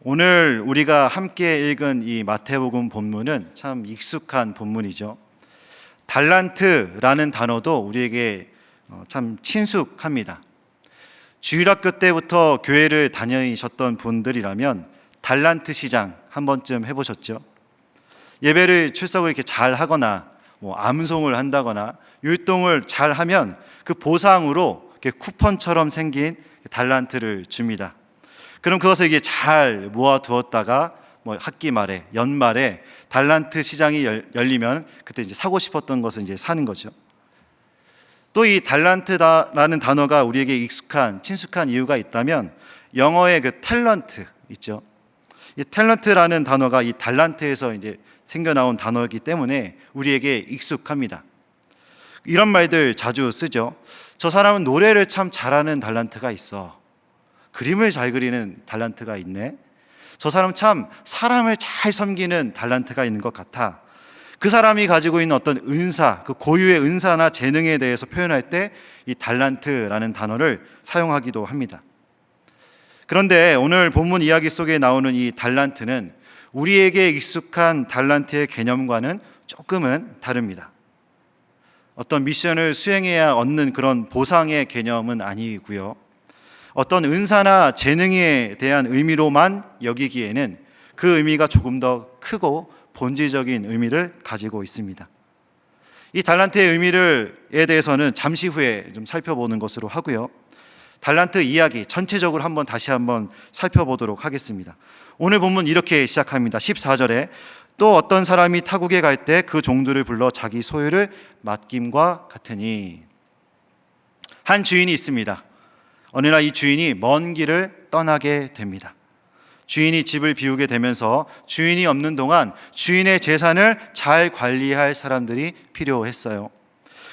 오늘 우리가 함께 읽은 이 마태복음 본문은 참 익숙한 본문이죠. 달란트라는 단어도 우리에게 참 친숙합니다. 주일학교 때부터 교회를 다니셨던 분들이라면 달란트 시장 한 번쯤 해보셨죠? 예배를 출석을 이렇게 잘 하거나 암송을 한다거나 율동을 잘 하면 그 보상으로 이렇게 쿠폰처럼 생긴 달란트를 줍니다. 그럼 그것을 이게 잘 모아두었다가 학기 말에 연말에 달란트 시장이 열리면 그때 이제 사고 싶었던 것을 이제 사는 거죠. 또 이 달란트라는 단어가 우리에게 익숙한 친숙한 이유가 있다면 영어의 그 탤런트 있죠. 이 탤런트라는 단어가 이 달란트에서 이제 생겨나온 단어이기 때문에 우리에게 익숙합니다. 이런 말들 자주 쓰죠. 저 사람은 노래를 참 잘하는 달란트가 있어. 그림을 잘 그리는 달란트가 있네. 저 사람 참 사람을 잘 섬기는 달란트가 있는 것 같아. 그 사람이 가지고 있는 어떤 은사, 그 고유의 은사나 재능에 대해서 표현할 때 이 달란트라는 단어를 사용하기도 합니다. 그런데 오늘 본문 이야기 속에 나오는 이 달란트는 우리에게 익숙한 달란트의 개념과는 조금은 다릅니다. 어떤 미션을 수행해야 얻는 그런 보상의 개념은 아니고요. 어떤 은사나 재능에 대한 의미로만 여기기에는 그 의미가 조금 더 크고 본질적인 의미를 가지고 있습니다. 이 달란트의 의미에 대해서는 잠시 후에 좀 살펴보는 것으로 하고요. 달란트 이야기 전체적으로 다시 한번 살펴보도록 하겠습니다. 오늘 본문 이렇게 시작합니다. 14절에 또 어떤 사람이 타국에 갈 때 그 종들을 불러 자기 소유를 맡김과 같으니. 한 주인이 있습니다. 어느 날 이 주인이 먼 길을 떠나게 됩니다. 주인이 집을 비우게 되면서 주인이 없는 동안 주인의 재산을 잘 관리할 사람들이 필요했어요.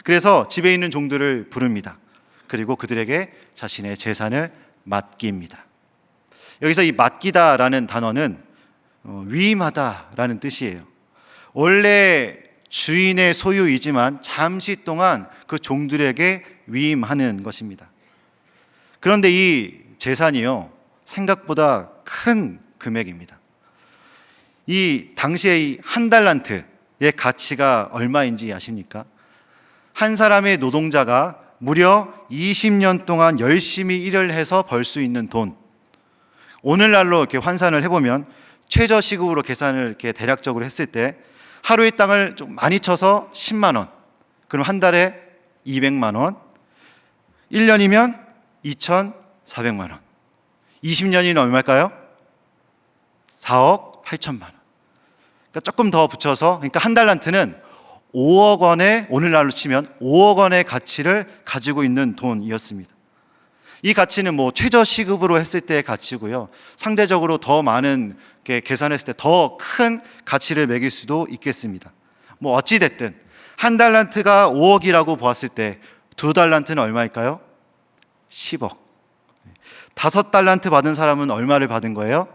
그래서 집에 있는 종들을 부릅니다. 그리고 그들에게 자신의 재산을 맡깁니다. 여기서 이 맡기다라는 단어는 위임하다라는 뜻이에요. 원래 주인의 소유이지만 잠시 동안 그 종들에게 위임하는 것입니다. 그런데 이 재산이요, 생각보다 큰 금액입니다. 이 당시에 이 한 달란트의 가치가 얼마인지 아십니까? 한 사람의 노동자가 무려 20년 동안 열심히 일을 해서 벌 수 있는 돈. 오늘날로 이렇게 환산을 해보면 최저시급으로 계산을 이렇게 대략적으로 했을 때 하루의 땅을 좀 많이 쳐서 10만 원. 그럼 한 달에 200만 원. 1년이면 2,400만 원. 20년이면 얼마일까요? 4억 8천만 원. 그러니까 조금 더 붙여서, 그러니까 한 달란트는 5억 원의, 오늘날로 치면 5억 원의 가치를 가지고 있는 돈이었습니다. 이 가치는 최저 시급으로 했을 때의 가치고요. 상대적으로 더 많은 계산했을 때 더 큰 가치를 매길 수도 있겠습니다. 어찌됐든 한 달란트가 5억이라고 보았을 때 두 달란트는 얼마일까요? 10억. 5달란트 받은 사람은 얼마를 받은 거예요?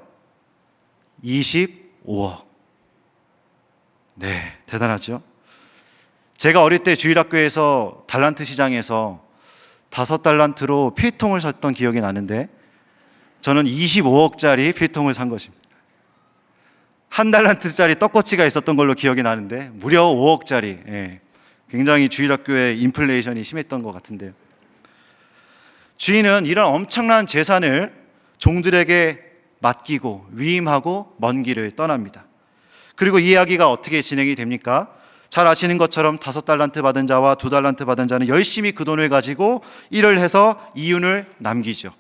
25억. 네, 대단하죠? 제가 어릴 때 주일학교에서 달란트 시장에서 5달란트로 필통을 샀던 기억이 나는데 저는 25억짜리 필통을 산 것입니다. 한 달란트짜리 떡꼬치가 있었던 걸로 기억이 나는데 무려 5억짜리. 굉장히 주일학교에 인플레이션이 심했던 것 같은데요. 주인은 이런 엄청난 재산을 종들에게 맡기고 위임하고 먼 길을 떠납니다. 그리고 이 이야기가 어떻게 진행이 됩니까? 잘 아시는 것처럼 5달란트 받은 자와 2달란트 받은 자는 열심히 그 돈을 가지고 일을 해서 이윤을 남기죠.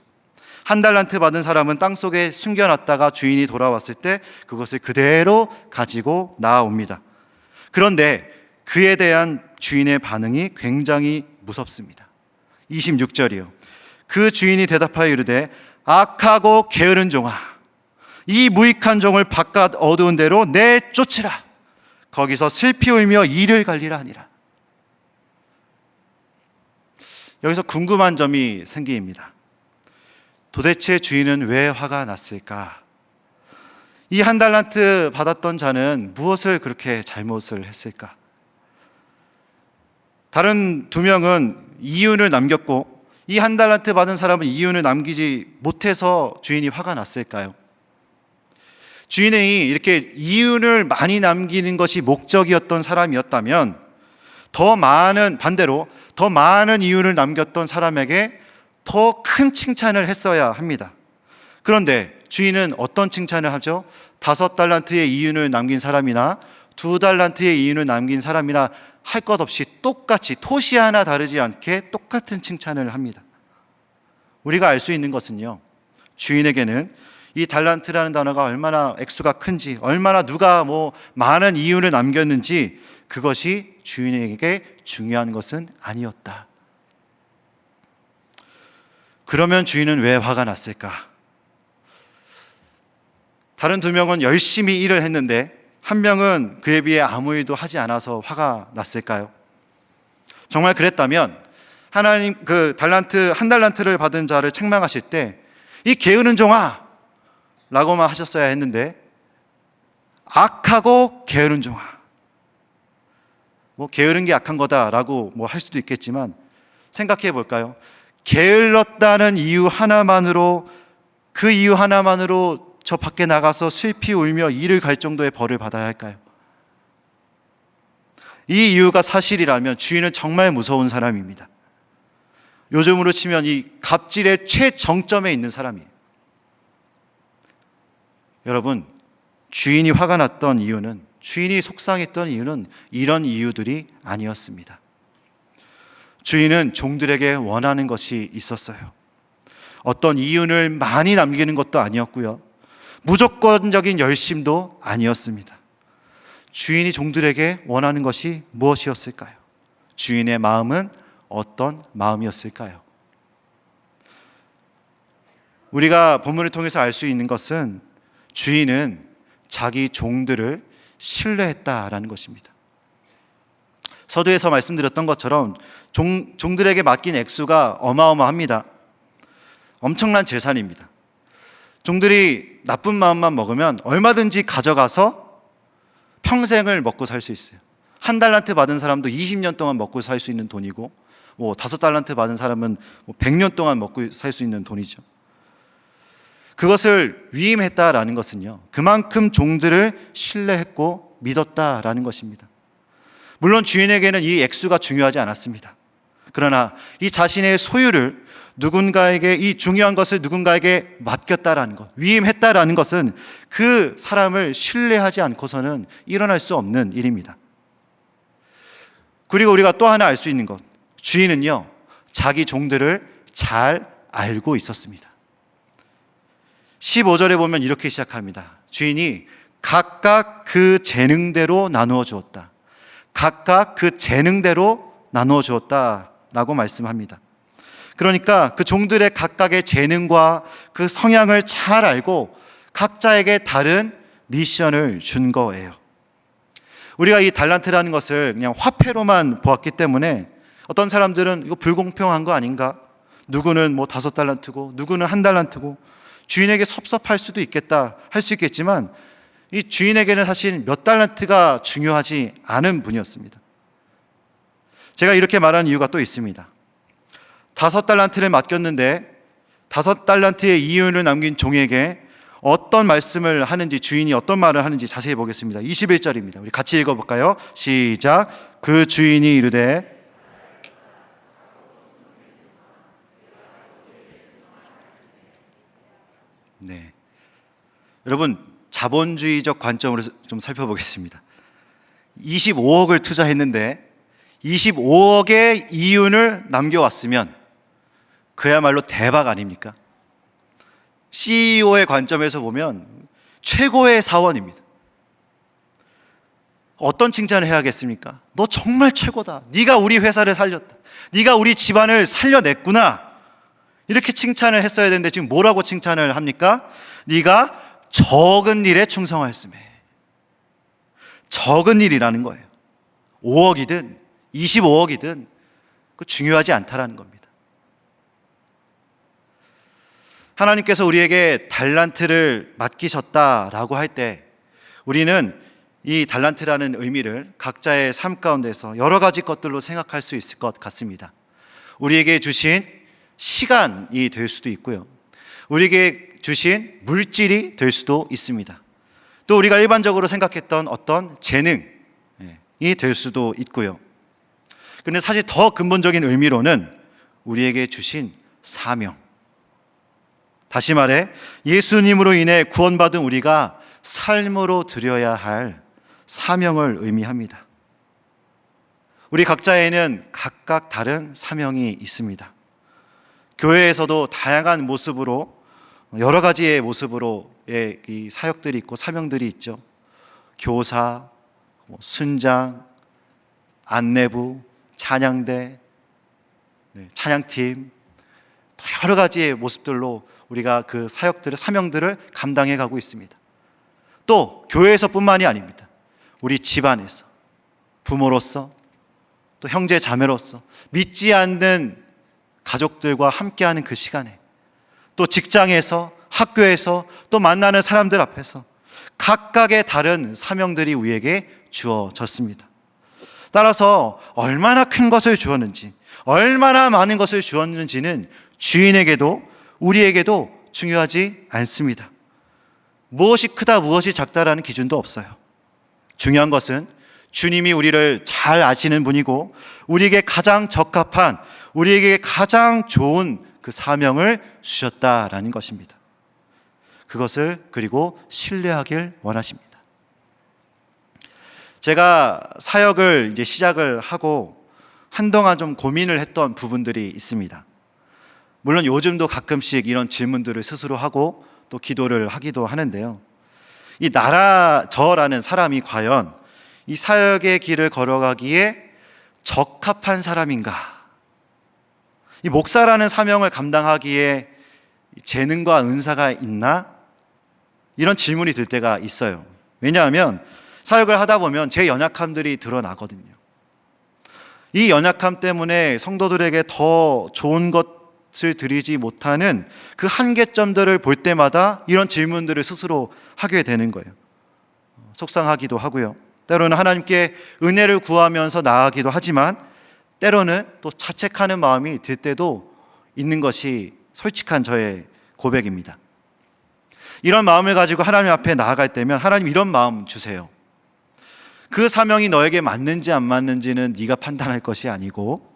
1달란트 받은 사람은 땅속에 숨겨놨다가 주인이 돌아왔을 때 그것을 그대로 가지고 나옵니다. 그런데 그에 대한 주인의 반응이 굉장히 무섭습니다. 26절이요. 그 주인이 대답하여 이르되 악하고 게으른 종아, 이 무익한 종을 바깥 어두운 데로 내쫓으라. 거기서 슬피 울며 이를 갈리라 하니라. 여기서 궁금한 점이 생깁니다. 도대체 주인은 왜 화가 났을까? 이 1달란트 받았던 자는 무엇을 그렇게 잘못을 했을까? 다른 2명은 이윤을 남겼고 이 1달란트 받은 사람은 이윤을 남기지 못해서 주인이 화가 났을까요? 주인이 이렇게 이윤을 많이 남기는 것이 목적이었던 사람이었다면 반대로 더 많은 이윤을 남겼던 사람에게 더 큰 칭찬을 했어야 합니다. 그런데 주인은 어떤 칭찬을 하죠? 5달란트의 이윤을 남긴 사람이나 2달란트의 이윤을 남긴 사람이나 할 것 없이 똑같이 토시 하나 다르지 않게 똑같은 칭찬을 합니다. 우리가 알 수 있는 것은요, 주인에게는 이 달란트라는 단어가 얼마나 액수가 큰지, 얼마나 누가 많은 이윤을 남겼는지 그것이 주인에게 중요한 것은 아니었다. 그러면 주인은 왜 화가 났을까? 다른 2명은 열심히 일을 했는데 한 명은 그에 비해 아무 일도 하지 않아서 화가 났을까요? 정말 그랬다면 하나님 한 달란트를 받은 자를 책망하실 때 이 게으른 종아 라고만 하셨어야 했는데 악하고 게으른 종아, 게으른 게 악한 거다라고 할 수도 있겠지만 생각해 볼까요? 게을렀다는 이유 하나만으로, 그 이유 하나만으로 저 밖에 나가서 슬피 울며 일을 갈 정도의 벌을 받아야 할까요? 이 이유가 사실이라면 주인은 정말 무서운 사람입니다. 요즘으로 치면 이 갑질의 최정점에 있는 사람이에요. 여러분, 주인이 화가 났던 이유는, 주인이 속상했던 이유는 이런 이유들이 아니었습니다. 주인은 종들에게 원하는 것이 있었어요. 어떤 이윤을 많이 남기는 것도 아니었고요, 무조건적인 열심도 아니었습니다. 주인이 종들에게 원하는 것이 무엇이었을까요? 주인의 마음은 어떤 마음이었을까요? 우리가 본문을 통해서 알 수 있는 것은 주인은 자기 종들을 신뢰했다라는 것입니다. 서두에서 말씀드렸던 것처럼 종들에게 맡긴 액수가 어마어마합니다. 엄청난 재산입니다. 종들이 나쁜 마음만 먹으면 얼마든지 가져가서 평생을 먹고 살 수 있어요. 1달란트 받은 사람도 20년 동안 먹고 살 수 있는 돈이고, 5달란트 받은 사람은 100년 동안 먹고 살 수 있는 돈이죠. 그것을 위임했다라는 것은요, 그만큼 종들을 신뢰했고 믿었다라는 것입니다. 물론 주인에게는 이 액수가 중요하지 않았습니다. 그러나 이 자신의 소유를 누군가에게, 이 중요한 것을 누군가에게 맡겼다라는 것, 위임했다라는 것은 그 사람을 신뢰하지 않고서는 일어날 수 없는 일입니다. 그리고 우리가 또 하나 알 수 있는 것, 주인은요, 자기 종들을 잘 알고 있었습니다. 15절에 보면 이렇게 시작합니다. 주인이 각각 그 재능대로 나누어 주었다. 각각 그 재능대로 나누어 주었다라고 말씀합니다. 그러니까 그 종들의 각각의 재능과 그 성향을 잘 알고 각자에게 다른 미션을 준 거예요. 우리가 이 달란트라는 것을 그냥 화폐로만 보았기 때문에 어떤 사람들은 이거 불공평한 거 아닌가? 누구는 5달란트고 누구는 1달란트고 주인에게 섭섭할 수도 있겠다, 할 수 있겠지만 이 주인에게는 사실 몇 달란트가 중요하지 않은 분이었습니다. 제가 이렇게 말하는 이유가 또 있습니다. 5달란트를 맡겼는데 5달란트의 이윤을 남긴 종에게 어떤 말씀을 하는지, 주인이 어떤 말을 하는지 자세히 보겠습니다. 21절입니다. 우리 같이 읽어볼까요? 시작. 그 주인이 이르되, 네, 여러분 자본주의적 관점으로 좀 살펴보겠습니다. 25억을 투자했는데 25억의 이윤을 남겨왔으면 그야말로 대박 아닙니까? CEO의 관점에서 보면 최고의 사원입니다. 어떤 칭찬을 해야겠습니까? 너 정말 최고다. 네가 우리 회사를 살렸다. 네가 우리 집안을 살려냈구나. 이렇게 칭찬을 했어야 되는데 지금 뭐라고 칭찬을 합니까? 네가 적은 일에 충성하였으며. 적은 일이라는 거예요. 5억이든 25억이든 그 중요하지 않다라는 겁니다. 하나님께서 우리에게 달란트를 맡기셨다라고 할 때 우리는 이 달란트라는 의미를 각자의 삶 가운데서 여러 가지 것들로 생각할 수 있을 것 같습니다. 우리에게 주신 시간이 될 수도 있고요, 우리에게 주신 물질이 될 수도 있습니다. 또 우리가 일반적으로 생각했던 어떤 재능이 될 수도 있고요. 그런데 사실 더 근본적인 의미로는 우리에게 주신 사명, 다시 말해 예수님으로 인해 구원받은 우리가 삶으로 드려야 할 사명을 의미합니다. 우리 각자에는 각각 다른 사명이 있습니다. 교회에서도 다양한 모습으로, 여러 가지의 모습으로의 이 사역들이 있고 사명들이 있죠. 교사, 순장, 안내부, 찬양대, 찬양팀, 여러 가지의 모습들로 우리가 그 사역들을, 사명들을 감당해 가고 있습니다. 또 교회에서뿐만이 아닙니다. 우리 집안에서, 부모로서, 또 형제 자매로서, 믿지 않는 가족들과 함께하는 그 시간에, 또 직장에서, 학교에서, 또 만나는 사람들 앞에서 각각의 다른 사명들이 우리에게 주어졌습니다. 따라서 얼마나 큰 것을 주었는지, 얼마나 많은 것을 주었는지는 주인에게도 우리에게도 중요하지 않습니다. 무엇이 크다 무엇이 작다라는 기준도 없어요. 중요한 것은 주님이 우리를 잘 아시는 분이고 우리에게 가장 적합한, 우리에게 가장 좋은 그 사명을 주셨다라는 것입니다. 그것을 그리고 신뢰하길 원하십니다. 제가 사역을 이제 시작을 하고 한동안 좀 고민을 했던 부분들이 있습니다. 물론 요즘도 가끔씩 이런 질문들을 스스로 하고 또 기도를 하기도 하는데요. 이 저라는 사람이 과연 이 사역의 길을 걸어가기에 적합한 사람인가? 이 목사라는 사명을 감당하기에 재능과 은사가 있나? 이런 질문이 들 때가 있어요. 왜냐하면 사역을 하다 보면 제 연약함들이 드러나거든요. 이 연약함 때문에 성도들에게 더 좋은 것을 드리지 못하는 그 한계점들을 볼 때마다 이런 질문들을 스스로 하게 되는 거예요. 속상하기도 하고요. 때로는 하나님께 은혜를 구하면서 나아가기도 하지만 때로는 또 자책하는 마음이 들 때도 있는 것이 솔직한 저의 고백입니다. 이런 마음을 가지고 하나님 앞에 나아갈 때면 하나님 이런 마음 주세요. 그 사명이 너에게 맞는지 안 맞는지는 네가 판단할 것이 아니고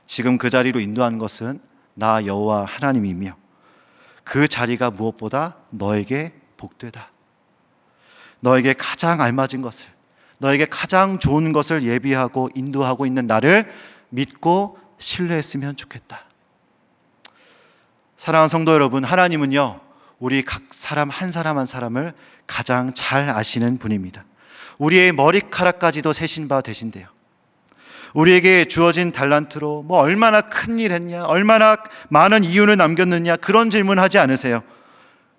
지금 그 자리로 인도한 것은 나 여호와 하나님이며 그 자리가 무엇보다 너에게 복되다. 너에게 가장 알맞은 것을, 너에게 가장 좋은 것을 예비하고 인도하고 있는 나를 믿고 신뢰했으면 좋겠다. 사랑하는 성도 여러분, 하나님은요 우리 각 사람 한 사람 한 사람을 가장 잘 아시는 분입니다. 우리의 머리카락까지도 세신 바 되신대요. 우리에게 주어진 달란트로 얼마나 큰 일 했냐, 얼마나 많은 이윤을 남겼느냐, 그런 질문하지 않으세요.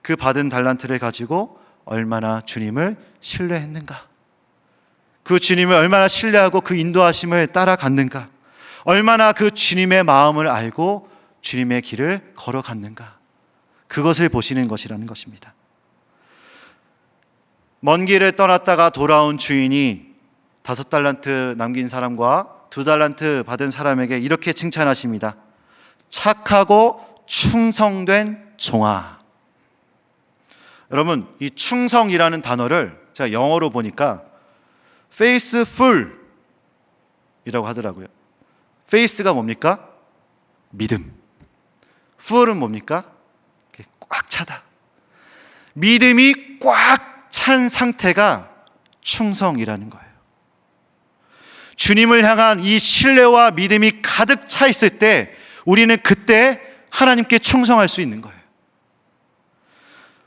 그 받은 달란트를 가지고 얼마나 주님을 신뢰했는가, 그 주님을 얼마나 신뢰하고 그 인도하심을 따라갔는가, 얼마나 그 주님의 마음을 알고 주님의 길을 걸어갔는가, 그것을 보시는 것이라는 것입니다. 먼 길을 떠났다가 돌아온 주인이 5달란트 남긴 사람과 2달란트 받은 사람에게 이렇게 칭찬하십니다. 착하고 충성된 종아. 여러분, 이 충성이라는 단어를 제가 영어로 보니까 faithful 이라고 하더라고요. faith가 뭡니까? 믿음. full은 뭡니까? 꽉 차다. 믿음이 꽉 찬 상태가 충성이라는 거예요. 주님을 향한 이 신뢰와 믿음이 가득 차 있을 때 우리는 그때 하나님께 충성할 수 있는 거예요.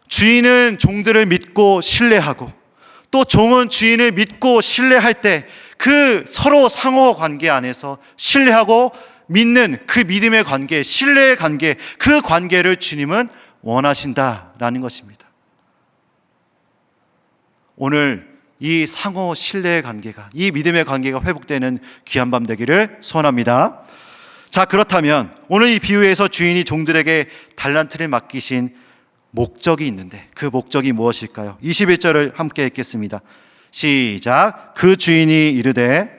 주인은 종들을 믿고 신뢰하고 또 종은 주인을 믿고 신뢰할 때 그 서로 상호 관계 안에서 신뢰하고 믿는 그 믿음의 관계, 신뢰의 관계, 그 관계를 주님은 원하신다라는 것입니다. 오늘 이 상호 신뢰의 관계가, 이 믿음의 관계가 회복되는 귀한 밤 되기를 소원합니다. 자, 그렇다면 오늘 이 비유에서 주인이 종들에게 달란트를 맡기신 목적이 있는데 그 목적이 무엇일까요? 21절을 함께 읽겠습니다. 시작. 그 주인이 이르되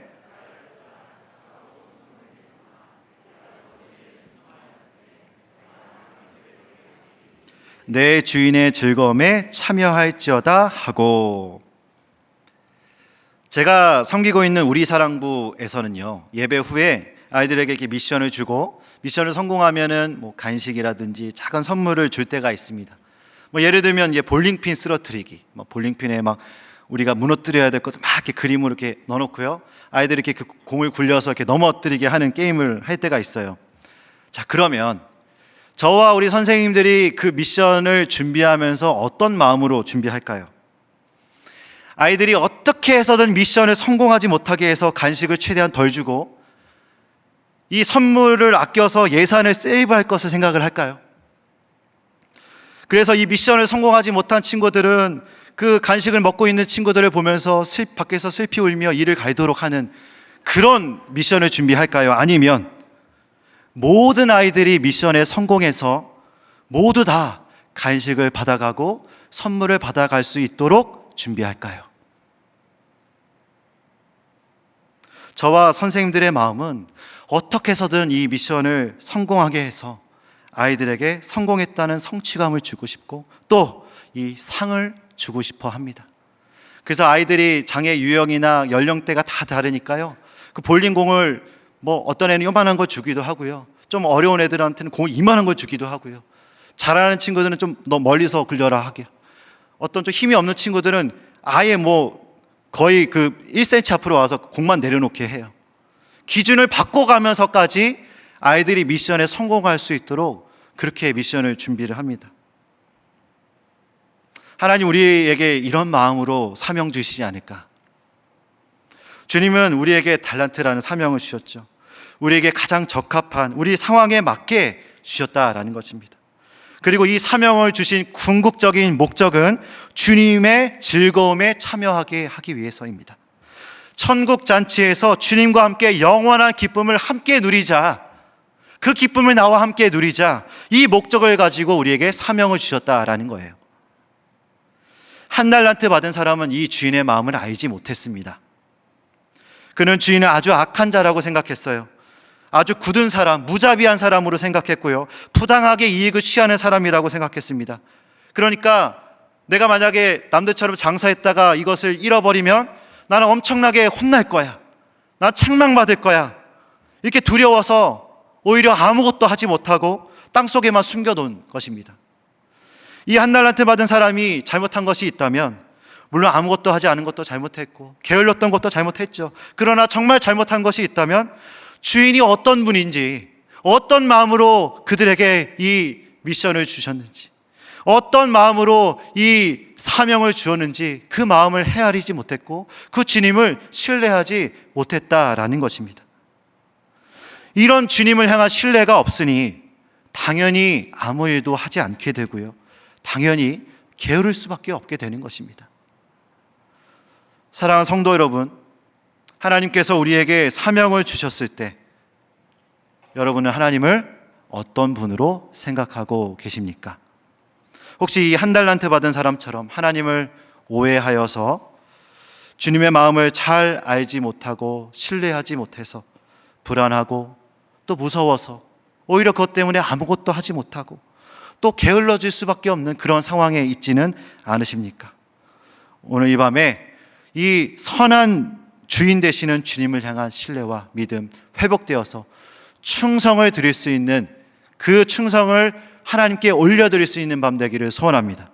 내 주인의 즐거움에 참여할지어다 하고. 제가 섬기고 있는 우리 사랑부에서는요, 예배 후에 아이들에게 이렇게 미션을 주고 미션을 성공하면은 뭐 간식이라든지 작은 선물을 줄 때가 있습니다. 뭐 예를 들면 이제 볼링핀 쓰러뜨리기, 뭐 볼링핀에 막 우리가 무너뜨려야 될 것도 막 이렇게 그림으로 이렇게 넣어놓고요, 아이들이 이렇게 그 공을 굴려서 이렇게 넘어뜨리게 하는 게임을 할 때가 있어요. 자, 그러면 저와 우리 선생님들이 그 미션을 준비하면서 어떤 마음으로 준비할까요? 아이들이 어떻게 해서든 미션을 성공하지 못하게 해서 간식을 최대한 덜 주고 이 선물을 아껴서 예산을 세이브할 것을 생각을 할까요? 그래서 이 미션을 성공하지 못한 친구들은 그 간식을 먹고 있는 친구들을 보면서 밖에서 슬피 울며 이를 갈도록 하는 그런 미션을 준비할까요? 아니면 모든 아이들이 미션에 성공해서 모두 다 간식을 받아가고 선물을 받아갈 수 있도록 준비할까요? 저와 선생님들의 마음은 어떻게 해서든 이 미션을 성공하게 해서 아이들에게 성공했다는 성취감을 주고 싶고 또 이 상을 주고 싶어 합니다. 그래서 아이들이 장애 유형이나 연령대가 다 다르니까요, 그 볼링공을 뭐 어떤 애는 요만한 걸 주기도 하고요, 좀 어려운 애들한테는 공을 이만한 걸 주기도 하고요, 잘하는 친구들은 좀 너 멀리서 굴려라 하게, 어떤 좀 힘이 없는 친구들은 아예 뭐 거의 그 1cm 앞으로 와서 공만 내려놓게 해요. 기준을 바꿔가면서까지 아이들이 미션에 성공할 수 있도록 그렇게 미션을 준비를 합니다. 하나님 우리에게 이런 마음으로 사명 주시지 않을까? 주님은 우리에게 달란트라는 사명을 주셨죠. 우리에게 가장 적합한 우리 상황에 맞게 주셨다라는 것입니다. 그리고 이 사명을 주신 궁극적인 목적은 주님의 즐거움에 참여하게 하기 위해서입니다. 천국 잔치에서 주님과 함께 영원한 기쁨을 함께 누리자, 그 기쁨을 나와 함께 누리자, 이 목적을 가지고 우리에게 사명을 주셨다라는 거예요. 한 달란트 받은 사람은 이 주인의 마음을 알지 못했습니다. 그는 주인을 아주 악한 자라고 생각했어요. 아주 굳은 사람, 무자비한 사람으로 생각했고요, 부당하게 이익을 취하는 사람이라고 생각했습니다. 그러니까 내가 만약에 남들처럼 장사했다가 이것을 잃어버리면 나는 엄청나게 혼날 거야, 난 책망받을 거야, 이렇게 두려워서 오히려 아무것도 하지 못하고 땅속에만 숨겨놓은 것입니다. 이 한 달란트 받은 사람이 잘못한 것이 있다면 물론 아무것도 하지 않은 것도 잘못했고 게을렀던 것도 잘못했죠. 그러나 정말 잘못한 것이 있다면 주인이 어떤 분인지, 어떤 마음으로 그들에게 이 미션을 주셨는지, 어떤 마음으로 이 사명을 주었는지 그 마음을 헤아리지 못했고 그 주님을 신뢰하지 못했다라는 것입니다. 이런 주님을 향한 신뢰가 없으니 당연히 아무 일도 하지 않게 되고요, 당연히 게으를 수밖에 없게 되는 것입니다. 사랑하는 성도 여러분, 하나님께서 우리에게 사명을 주셨을 때 여러분은 하나님을 어떤 분으로 생각하고 계십니까? 혹시 이 한 달란트 받은 사람처럼 하나님을 오해하여서 주님의 마음을 잘 알지 못하고 신뢰하지 못해서 불안하고 또 무서워서 오히려 그것 때문에 아무것도 하지 못하고 또 게을러질 수밖에 없는 그런 상황에 있지는 않으십니까? 오늘 이 밤에 이 선한 주인 되시는 주님을 향한 신뢰와 믿음 회복되어서 충성을 드릴 수 있는, 그 충성을 하나님께 올려드릴 수 있는 밤 되기를 소원합니다.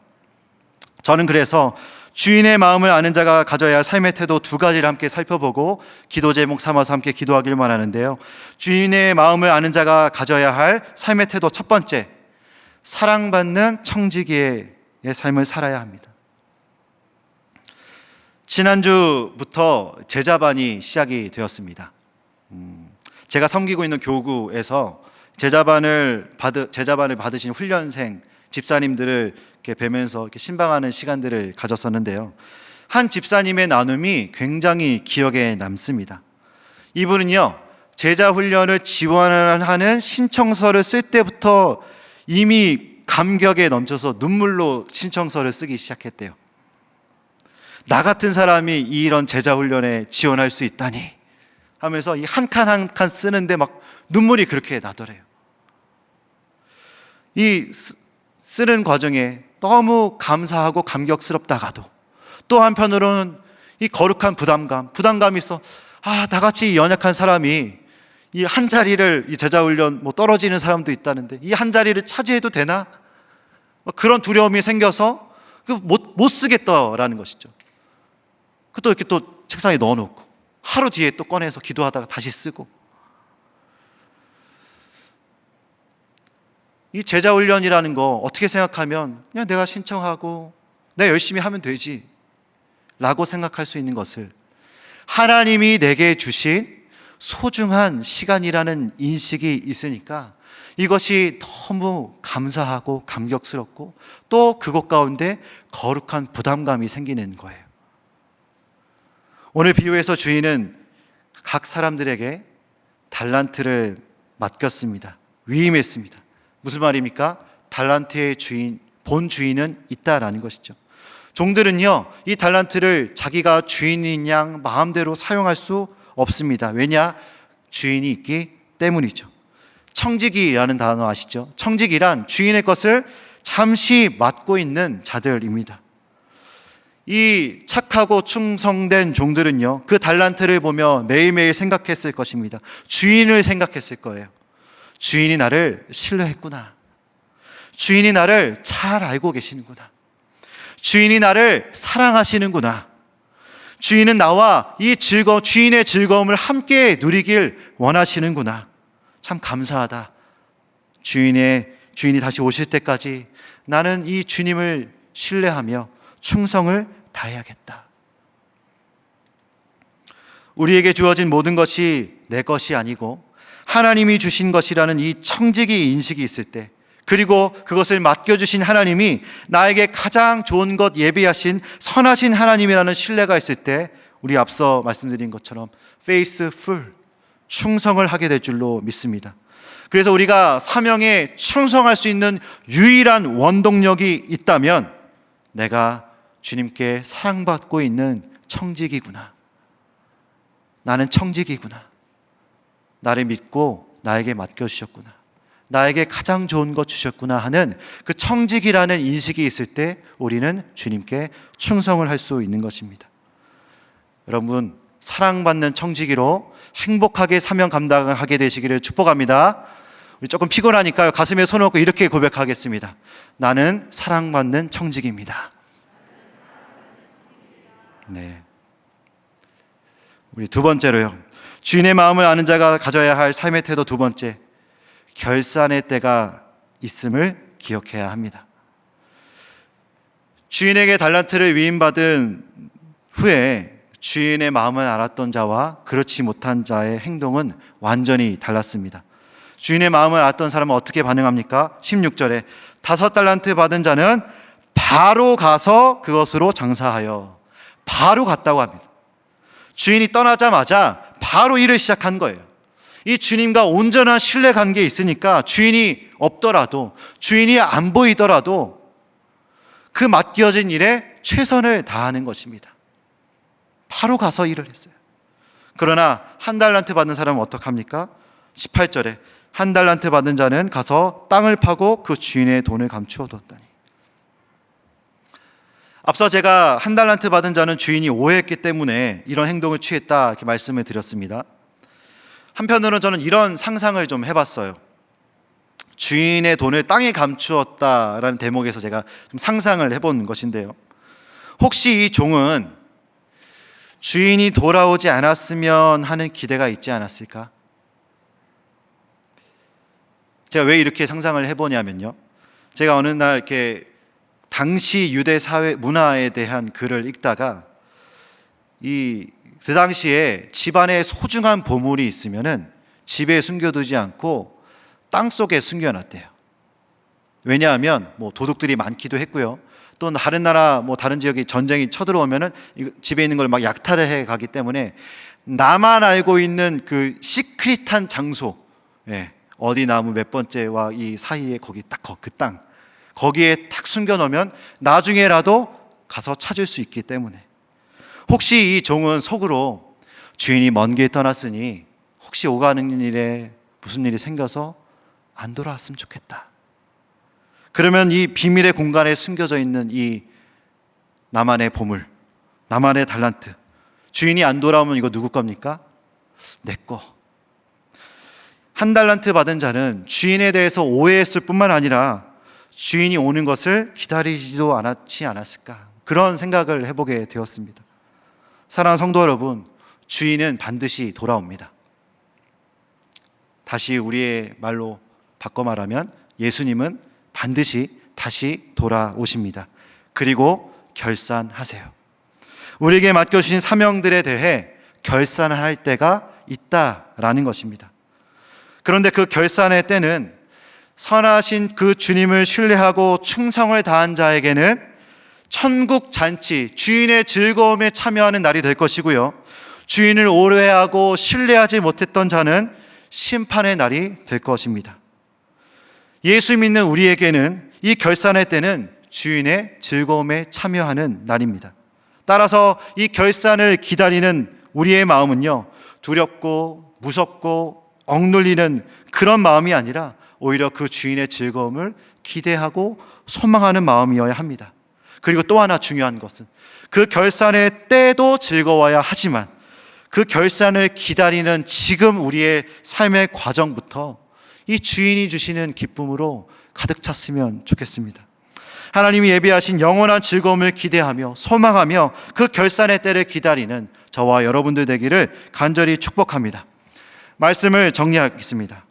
저는 그래서 주인의 마음을 아는 자가 가져야 할 삶의 태도 두 가지를 함께 살펴보고 기도 제목 삼아서 함께 기도하기를 원하는데요, 주인의 마음을 아는 자가 가져야 할 삶의 태도 첫 번째, 사랑받는 청지기의 삶을 살아야 합니다. 지난주부터 제자반이 시작이 되었습니다. 제가 섬기고 있는 교구에서 제자반을 받으신 훈련생 집사님들을 이렇게 뵈면서 이렇게 신방하는 시간들을 가졌었는데요, 한 집사님의 나눔이 굉장히 기억에 남습니다. 이분은요, 제자 훈련을 지원하는 신청서를 쓸 때부터 이미 감격에 넘쳐서 눈물로 신청서를 쓰기 시작했대요. 나 같은 사람이 이런 제자 훈련에 지원할 수 있다니 하면서 이 한 칸 한 칸 쓰는데 막 눈물이 그렇게 나더래요. 이 쓰는 과정에 너무 감사하고 감격스럽다가도 또 한편으로는 이 거룩한 부담감이 있어. 나같이 연약한 사람이 이 한 자리를, 이 제자훈련 떨어지는 사람도 있다는데 이 한 자리를 차지해도 되나? 그런 두려움이 생겨서 못 쓰겠다라는 것이죠. 또 이렇게 또 책상에 넣어놓고 하루 뒤에 또 꺼내서 기도하다가 다시 쓰고. 이 제자훈련이라는 거 어떻게 생각하면 그냥 내가 신청하고 내가 열심히 하면 되지 라고 생각할 수 있는 것을 하나님이 내게 주신 소중한 시간이라는 인식이 있으니까 이것이 너무 감사하고 감격스럽고 또 그것 가운데 거룩한 부담감이 생기는 거예요. 오늘 비유에서 주인은 각 사람들에게 달란트를 맡겼습니다. 위임했습니다. 무슨 말입니까? 달란트의 본 주인은 있다라는 것이죠. 종들은요, 이 달란트를 자기가 주인인 양 마음대로 사용할 수 없습니다. 왜냐? 주인이 있기 때문이죠. 청지기라는 단어 아시죠? 청지기란 주인의 것을 잠시 맡고 있는 자들입니다. 이 착하고 충성된 종들은요, 그 달란트를 보며 매일매일 생각했을 것입니다. 주인을 생각했을 거예요. 주인이 나를 신뢰했구나. 주인이 나를 잘 알고 계시는구나. 주인이 나를 사랑하시는구나. 주인은 나와 이 주인의 즐거움을 함께 누리길 원하시는구나. 참 감사하다. 주인이 다시 오실 때까지 나는 이 주님을 신뢰하며 충성을 다해야겠다. 우리에게 주어진 모든 것이 내 것이 아니고 하나님이 주신 것이라는 이 청지기 인식이 있을 때, 그리고 그것을 맡겨주신 하나님이 나에게 가장 좋은 것 예비하신 선하신 하나님이라는 신뢰가 있을 때 우리 앞서 말씀드린 것처럼 faithful, 충성을 하게 될 줄로 믿습니다. 그래서 우리가 사명에 충성할 수 있는 유일한 원동력이 있다면 내가 주님께 사랑받고 있는 청지기구나. 나는 청지기구나. 나를 믿고 나에게 맡겨주셨구나. 나에게 가장 좋은 것 주셨구나 하는 그 청지기라는 인식이 있을 때 우리는 주님께 충성을 할 수 있는 것입니다. 여러분, 사랑받는 청지기로 행복하게 사명 감당하게 되시기를 축복합니다. 우리 조금 피곤하니까요, 가슴에 손을 얹고 이렇게 고백하겠습니다. 나는 사랑받는 청지기입니다. 네. 우리 두 번째로요, 주인의 마음을 아는 자가 가져야 할 삶의 태도 두 번째, 결산의 때가 있음을 기억해야 합니다. 주인에게 달란트를 위임받은 후에 주인의 마음을 알았던 자와 그렇지 못한 자의 행동은 완전히 달랐습니다. 주인의 마음을 알았던 사람은 어떻게 반응합니까? 16절에 5달란트 받은 자는 바로 가서 그것으로 장사하여, 바로 갔다고 합니다. 주인이 떠나자마자 바로 일을 시작한 거예요. 이 주님과 온전한 신뢰 관계에 있으니까 주인이 없더라도, 주인이 안 보이더라도 그 맡겨진 일에 최선을 다하는 것입니다. 바로 가서 일을 했어요. 그러나 1달란트 받는 사람은 어떡합니까? 18절에 1달란트 받은 자는 가서 땅을 파고 그 주인의 돈을 감추어 뒀다니. 앞서 제가 1달란트 받은 자는 주인이 오해했기 때문에 이런 행동을 취했다 이렇게 말씀을 드렸습니다. 한편으로는 저는 이런 상상을 좀 해봤어요. 주인의 돈을 땅에 감추었다라는 대목에서 제가 좀 상상을 해본 것인데요, 혹시 이 종은 주인이 돌아오지 않았으면 하는 기대가 있지 않았을까? 제가 왜 이렇게 상상을 해보냐면요, 제가 어느 날 이렇게 당시 유대 사회 문화에 대한 글을 읽다가 그 당시에 집안에 소중한 보물이 있으면은 집에 숨겨두지 않고 땅 속에 숨겨놨대요. 왜냐하면 도둑들이 많기도 했고요, 또 다른 나라 다른 지역에 전쟁이 쳐들어오면은 집에 있는 걸 막 약탈을 해 가기 때문에 나만 알고 있는 그 시크릿한 장소, 어디 나무 몇 번째와 이 사이에 거기 딱 그 땅, 거기에 탁 숨겨놓으면 나중에라도 가서 찾을 수 있기 때문에, 혹시 이 종은 속으로 주인이 먼 길 떠났으니 혹시 오가는 일에 무슨 일이 생겨서 안 돌아왔으면 좋겠다. 그러면 이 비밀의 공간에 숨겨져 있는 이 나만의 보물, 나만의 달란트, 주인이 안 돌아오면 이거 누구 겁니까? 내 거. 한 달란트 받은 자는 주인에 대해서 오해했을 뿐만 아니라 주인이 오는 것을 기다리지도 않았을까, 그런 생각을 해보게 되었습니다. 사랑하는 성도 여러분, 주인은 반드시 돌아옵니다. 다시 우리의 말로 바꿔 말하면 예수님은 반드시 다시 돌아오십니다. 그리고 결산하세요. 우리에게 맡겨주신 사명들에 대해 결산할 때가 있다라는 것입니다. 그런데 그 결산의 때는 선하신 그 주님을 신뢰하고 충성을 다한 자에게는 천국 잔치, 주인의 즐거움에 참여하는 날이 될 것이고요, 주인을 오해하고 신뢰하지 못했던 자는 심판의 날이 될 것입니다. 예수 믿는 우리에게는 이 결산의 때는 주인의 즐거움에 참여하는 날입니다. 따라서 이 결산을 기다리는 우리의 마음은요, 두렵고 무섭고 억눌리는 그런 마음이 아니라 오히려 그 주인의 즐거움을 기대하고 소망하는 마음이어야 합니다. 그리고 또 하나 중요한 것은 그 결산의 때도 즐거워야 하지만 그 결산을 기다리는 지금 우리의 삶의 과정부터 이 주인이 주시는 기쁨으로 가득 찼으면 좋겠습니다. 하나님이 예비하신 영원한 즐거움을 기대하며 소망하며 그 결산의 때를 기다리는 저와 여러분들 되기를 간절히 축복합니다. 말씀을 정리하겠습니다.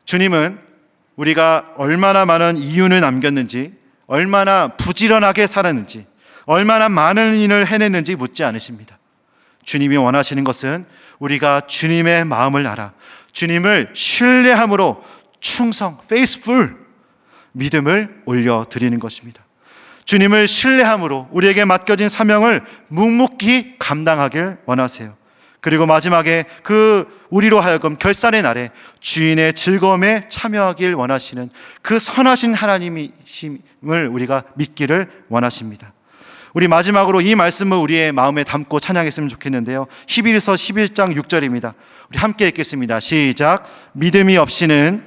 주님은 우리가 얼마나 많은 이윤을 남겼는지, 얼마나 부지런하게 살았는지, 얼마나 많은 일을 해냈는지 묻지 않으십니다. 주님이 원하시는 것은 우리가 주님의 마음을 알아 주님을 신뢰함으로 충성, faithful, 믿음을 올려드리는 것입니다. 주님을 신뢰함으로 우리에게 맡겨진 사명을 묵묵히 감당하길 원하세요. 그리고 마지막에 그 우리로 하여금 결산의 날에 주인의 즐거움에 참여하길 원하시는 그 선하신 하나님이심을 우리가 믿기를 원하십니다. 우리 마지막으로 이 말씀을 우리의 마음에 담고 찬양했으면 좋겠는데요, 히브리서 11장 6절입니다. 우리 함께 읽겠습니다. 시작. 믿음이 없이는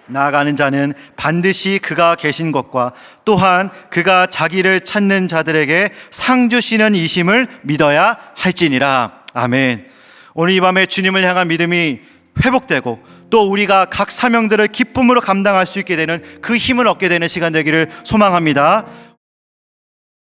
나아가는 자는 반드시 그가 계신 것과 또한 그가 자기를 찾는 자들에게 상 주시는 이심을 믿어야 할지니라. 아멘. 오늘 이 밤에 주님을 향한 믿음이 회복되고 또 우리가 각 사명들을 기쁨으로 감당할 수 있게 되는 그 힘을 얻게 되는 시간 되기를 소망합니다.